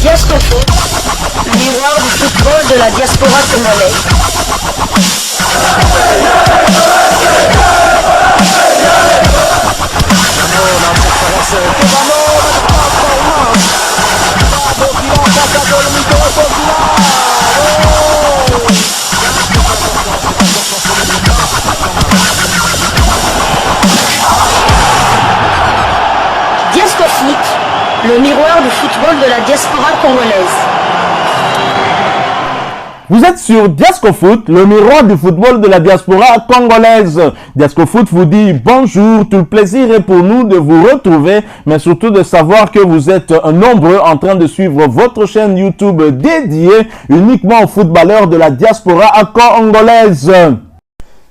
Diascofoot, miroir du football de la diaspora congolaise. Diascofoot, le miroir du football de la diaspora congolaise. Vous êtes sur Diascofoot, le miroir du football de la diaspora congolaise. Diascofoot vous dit bonjour, tout le plaisir est pour nous de vous retrouver, mais surtout de savoir que vous êtes nombreux en train de suivre votre chaîne YouTube dédiée uniquement aux footballeurs de la diaspora congolaise.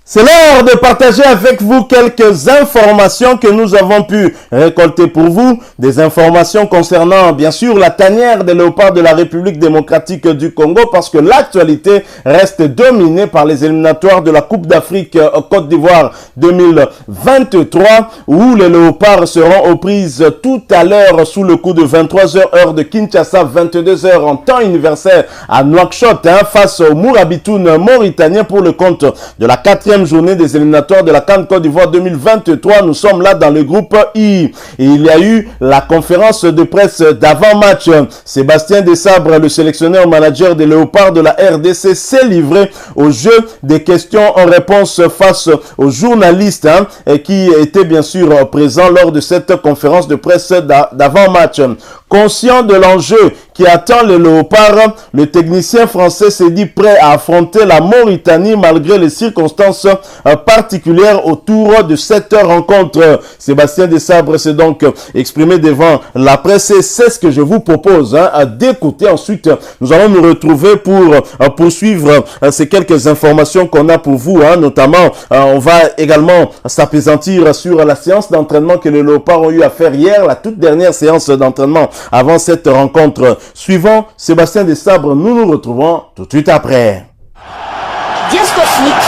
C'est l'heure de partager avec vous quelques informations que nous avons pu récolter pour vous. Des informations concernant, bien sûr, la tanière des léopards de la République démocratique du Congo, parce que l'actualité reste dominée par les éliminatoires de la Coupe d'Afrique Côte d'Ivoire 2023, où les léopards seront aux prises tout à l'heure sous le coup de 23h heure de Kinshasa, 22h en temps universel à Nouakchott, face au Mourabitoun mauritanien pour le compte de la 4e journée des éliminatoires de la CAN Côte d'Ivoire 2023. Nous sommes là dans le groupe I. Et il y a eu la conférence de presse d'avant-match. Sébastien Desabre, le sélectionneur manager des Léopards de la RDC, s'est livré au jeu des questions en réponse face aux journalistes et qui étaient bien sûr présents lors de cette conférence de presse d'avant-match. Conscient de l'enjeu qui attend les Léopards, le technicien français s'est dit prêt à affronter la Mauritanie malgré les circonstances particulières autour de cette rencontre. Sébastien Desabre s'est donc exprimé devant la presse et c'est ce que je vous propose d'écouter. Ensuite, nous allons nous retrouver pour poursuivre ces quelques informations qu'on a pour vous. Notamment, on va également s'apaisantir sur la séance d'entraînement que les Léopards ont eu à faire hier, la toute dernière séance d'entraînement avant cette rencontre. Suivant Sébastien Desabre, nous nous retrouvons tout de suite après. Diascofoot,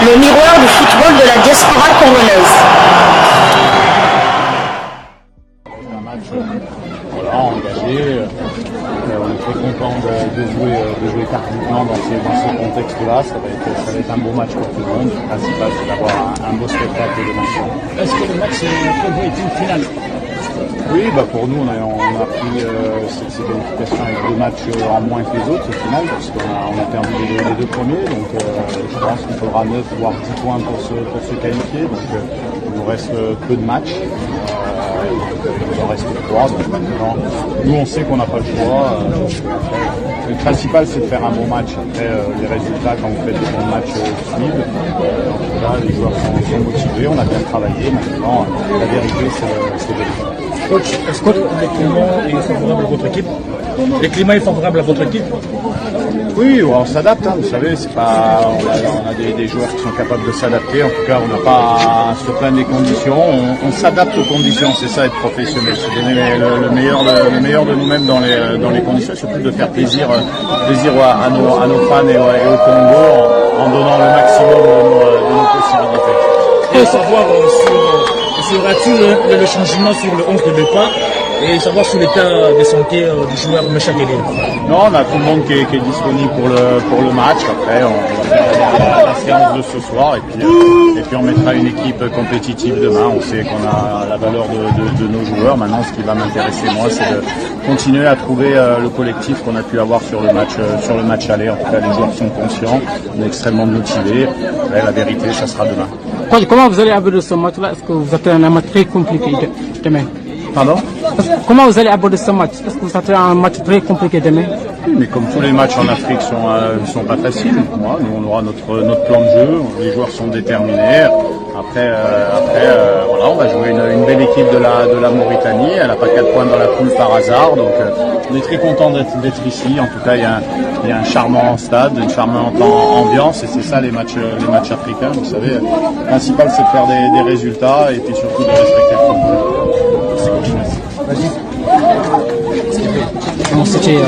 le miroir du football de la diaspora congolaise. Un match engagé. On est très content de jouer tardivement dans ce contexte-là. Ça va être un beau match pour tout le monde. Le principal, c'est d'avoir un beau spectacle de match. Est-ce que le match est une finale? Oui, pour nous, on a pris cette qualification avec 2 matchs en moins que les autres au final, parce qu'on a perdu les 2 premiers. Donc je pense qu'il faudra 9 voire 10 points pour se qualifier. Donc il nous reste peu de matchs. Il en reste 3. Donc maintenant, nous on sait qu'on n'a pas le choix. Le principal, c'est de faire un bon match. Après, les résultats, quand vous faites des bons matchs, suivent. En tout cas, les joueurs sont motivés, on a bien travaillé. Maintenant, la vérité, c'est de le. Coach, est-ce que le climat est favorable à votre équipe? Le climat est favorable à votre équipe? Oui, on s'adapte, vous savez, c'est pas, on a des joueurs qui sont capables de s'adapter. En tout cas, on n'a pas à se plaindre des conditions. On s'adapte aux conditions, c'est ça être professionnel, c'est donner le meilleur de nous-mêmes dans les conditions, surtout de faire plaisir à nos fans et au Congo en donnant le maximum de nos possibilités. Et savoir sera-t-il le changement sur le 11 de départ et savoir sur l'état de santé du joueur Meshak Elie? Non, on a tout le monde qui est disponible pour le match. Après, on va faire la séance de ce soir et puis on mettra une équipe compétitive demain. On sait qu'on a la valeur de nos joueurs. Maintenant, ce qui va m'intéresser moi, c'est de continuer à trouver le collectif qu'on a pu avoir sur le match aller. En tout cas, les joueurs sont conscients, on est extrêmement motivés. Après, la vérité, ça sera demain. Comment vous allez aborder ce match-là? Est-ce que vous attendez un match très compliqué demain? Pardon? Comment vous allez aborder ce match? Est-ce que vous attendez un match très compliqué demain? Oui, mais comme tous les matchs en Afrique sont pas faciles. Nous, on aura notre plan de jeu. Les joueurs sont déterminés. Après, voilà, on va jouer une belle équipe de la Mauritanie. Elle n'a pas 4 points dans la poule par hasard. Donc, on est très content d'être ici. En tout cas, il y a un charmant stade, une charmante ambiance. Et c'est ça les matchs africains. Vous savez, le principal, c'est de faire des résultats et puis surtout de respecter le football. Comment c'était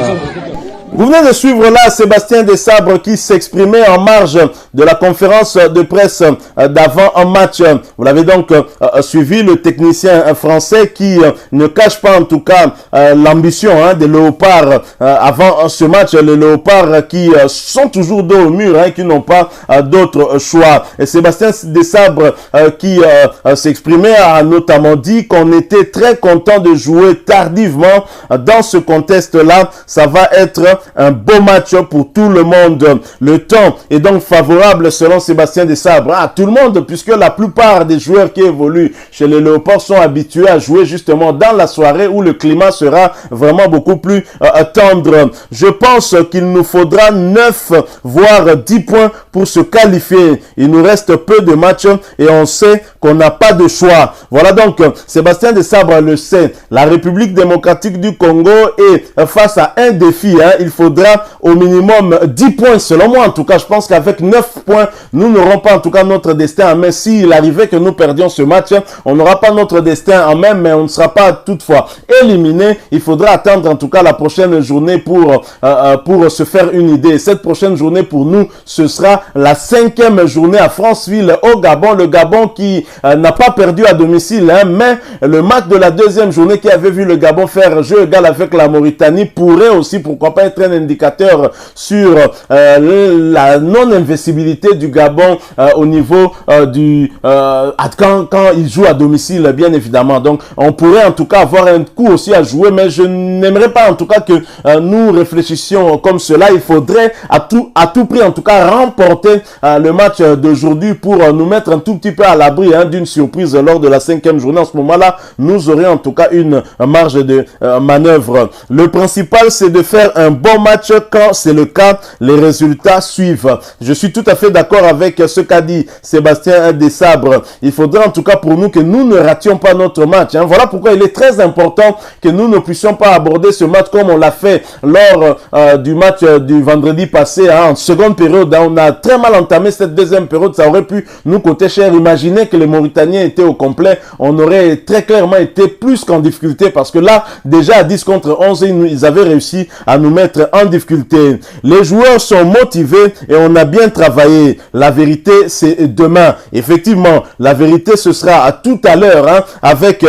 Vous venez de suivre là Sébastien Desabre qui s'exprimait en marge de la conférence de presse d'avant un match. Vous l'avez donc suivi, le technicien français qui ne cache pas en tout cas l'ambition des Léopards avant ce match. Les Léopards qui sont toujours dos au mur, qui n'ont pas d'autre choix. Et Sébastien Desabre qui s'exprimait a notamment dit qu'on était très content de jouer tardivement dans ce contexte-là. Ça va être un beau match pour tout le monde. Le temps est donc favorable selon Sébastien Desabre à tout le monde puisque la plupart des joueurs qui évoluent chez les Léopards sont habitués à jouer justement dans la soirée où le climat sera vraiment beaucoup plus tendre. Je pense qu'il nous faudra 9 voire 10 points pour se qualifier. Il nous reste peu de matchs et on sait qu'on n'a pas de choix. Voilà donc, Sébastien Desabre le sait. La République démocratique du Congo est face à un défi. Il faudra au minimum 10 points selon moi. En tout cas, je pense qu'avec 9 points, nous n'aurons pas en tout cas notre destin en main. S'il arrivait que nous perdions ce match, on n'aura pas notre destin en main, mais on ne sera pas toutefois éliminé. Il faudra attendre en tout cas la prochaine journée pour se faire une idée. Cette prochaine journée pour nous, ce sera la 5e journée à Franceville au Gabon. Le Gabon qui n'a pas perdu à domicile, mais le match de la 2e journée qui avait vu le Gabon faire jeu égal avec la Mauritanie pourrait aussi, pourquoi pas, être un indicateur sur la non-invincibilité du Gabon au niveau quand il joue à domicile, bien évidemment. Donc, on pourrait en tout cas avoir un coup aussi à jouer, mais je n'aimerais pas en tout cas que nous réfléchissions comme cela. Il faudrait à tout prix en tout cas remporter le match d'aujourd'hui pour nous mettre un tout petit peu à l'abri d'une surprise lors de la 5e journée. En ce moment-là, nous aurions en tout cas une marge de manœuvre. Le principal, c'est de faire un bon match. Quand c'est le cas, les résultats suivent. Je suis tout à fait d'accord avec ce qu'a dit Sébastien Desabre. Il faudra en tout cas pour nous que nous ne rations pas notre match. Voilà pourquoi il est très important que nous ne puissions pas aborder ce match comme on l'a fait lors du match du vendredi passé. En seconde période, on a très mal entamé cette 2e période. Ça aurait pu nous coûter cher. Imaginez que les Mauritaniens étaient au complet. On aurait très clairement été plus qu'en difficulté parce que là, déjà à 10 contre 11, ils avaient réussi à nous mettre en difficulté. Les joueurs sont motivés et on a bien travaillé. La vérité, c'est demain. Effectivement, la vérité, ce sera à tout à l'heure avec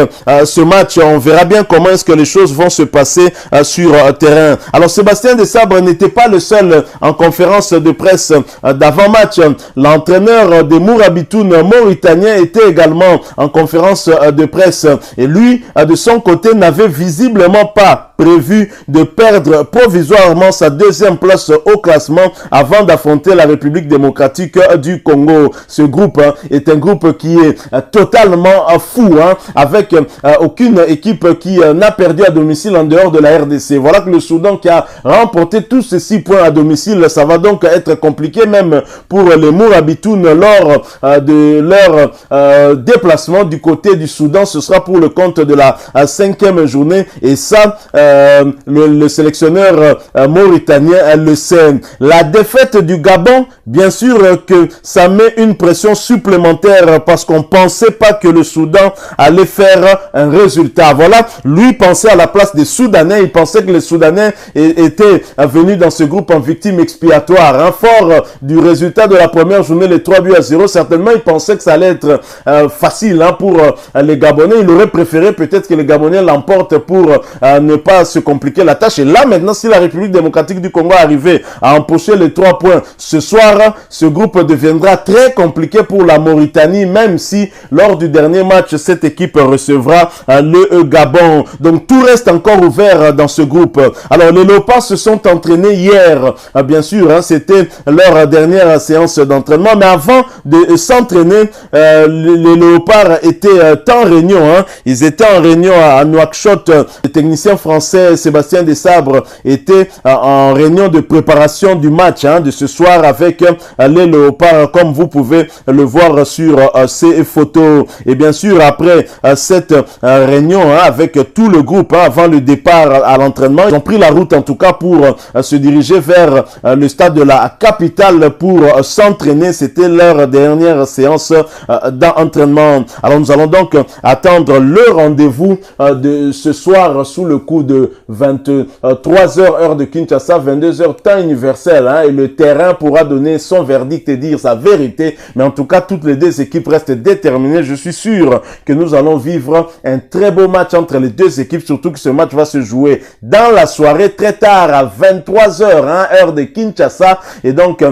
ce match. On verra bien comment est-ce que les choses vont se passer sur terrain. Alors, Sébastien Desabre n'était pas le seul en conférence de presse d'avant-match. L'entraîneur des Mourabitoun mauritanien était également en conférence de presse et lui, de son côté, n'avait visiblement pas prévu de perdre provisoirement sa 2e place au classement avant d'affronter la République démocratique du Congo. Ce groupe est un groupe qui est totalement fou, avec aucune équipe qui n'a perdu à domicile en dehors de la RDC. Voilà que le Soudan qui a remporté tous ces 6 points à domicile, ça va donc être compliqué même pour les Mourabitoun lors de leur déplacement du côté du Soudan. Ce sera pour le compte de la 5e journée et ça, le sélectionneur mauritanien le sait. La défaite du Gabon, bien sûr que ça met une pression supplémentaire parce qu'on pensait pas que le Soudan allait faire un résultat. Voilà, lui pensait à la place des Soudanais, il pensait que les Soudanais étaient venus dans ce groupe en victime expiatoire. Fort du résultat de la première journée, les 3-0, certainement il pensait que ça allait être facile pour les Gabonais. Il aurait préféré peut-être que les Gabonais l'emportent pour ne pas se compliquer la tâche. Et là maintenant, si la République démocratique du Congo arrivait à empocher les 3 points ce soir, ce groupe deviendra très compliqué pour la Mauritanie, même si lors du dernier match, cette équipe recevra le Gabon. Donc tout reste encore ouvert dans ce groupe. Alors les Léopards se sont entraînés hier, bien sûr, c'était leur dernière séance d'entraînement, mais avant de s'entraîner, les Léopards étaient en réunion. Ils étaient en réunion à Nouakchott. Le technicien français Sébastien Desabre était en réunion de préparation du match de ce soir avec les Léopards, comme vous pouvez le voir sur ces photos. Et bien sûr, après cette réunion avec tout le groupe avant le départ à l'entraînement, ils ont pris la route en tout cas pour se diriger vers le stade de la capitale pour s'entraîner. C'était leur dernière séance d'entraînement. Alors nous allons donc attendre le rendez-vous de ce soir sous le coup de de 23h heure de Kinshasa, 22h temps universel, hein, et le terrain pourra donner son verdict et dire sa vérité. Mais en tout cas, toutes les deux équipes restent déterminées. Je suis sûr que nous allons vivre un très beau match entre les deux équipes, surtout que ce match va se jouer dans la soirée, très tard, à 23h, hein, heure de Kinshasa. Et donc,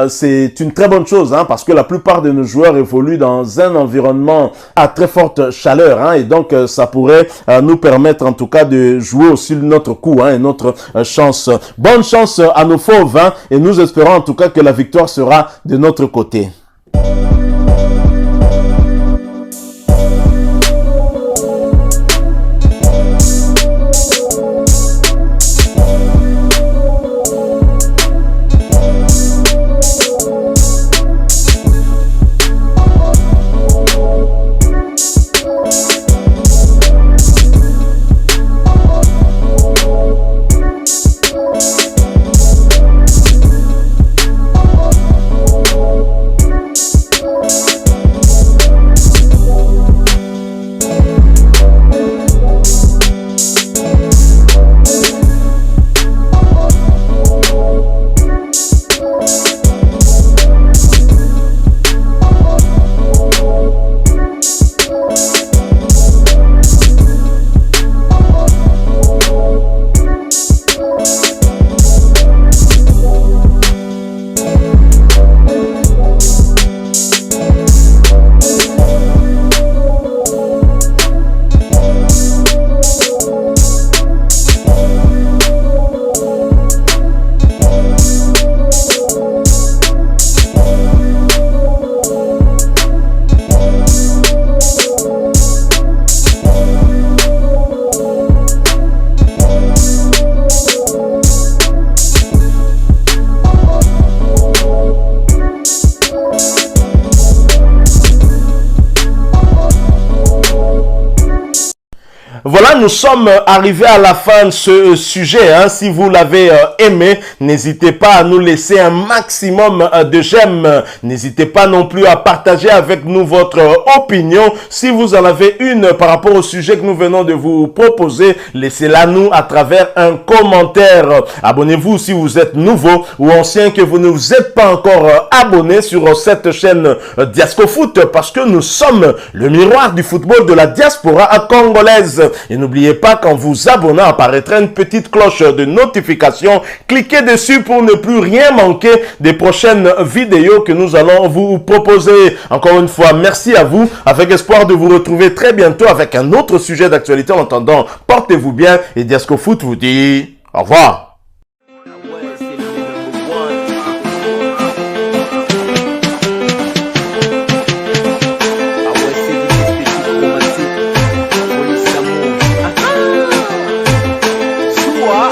c'est une très bonne chose, hein, parce que la plupart de nos joueurs évoluent dans un environnement à très forte chaleur, hein, et donc ça pourrait nous permettre en tout cas de jouer aussi notre coup, hein, et notre chance. Bonne chance à nos fauves, hein, et nous espérons en tout cas que la victoire sera de notre côté. Voilà, nous sommes arrivés à la fin de ce sujet, hein. Si vous l'avez aimé, n'hésitez pas à nous laisser un maximum de j'aime. N'hésitez pas non plus à partager avec nous votre opinion. Si vous en avez une par rapport au sujet que nous venons de vous proposer, laissez-la nous à travers un commentaire. Abonnez-vous si vous êtes nouveau ou ancien, que vous ne vous êtes pas encore abonné sur cette chaîne Diasco Foot, parce que nous sommes le miroir du football de la diaspora congolaise. Et n'oubliez pas qu'en vous abonnant apparaîtra une petite cloche de notification. Cliquez dessus pour ne plus rien manquer des prochaines vidéos que nous allons vous proposer. Encore une fois, merci à vous, avec espoir de vous retrouver très bientôt avec un autre sujet d'actualité. En attendant, portez-vous bien et Diasco Foot vous dit au revoir. Sua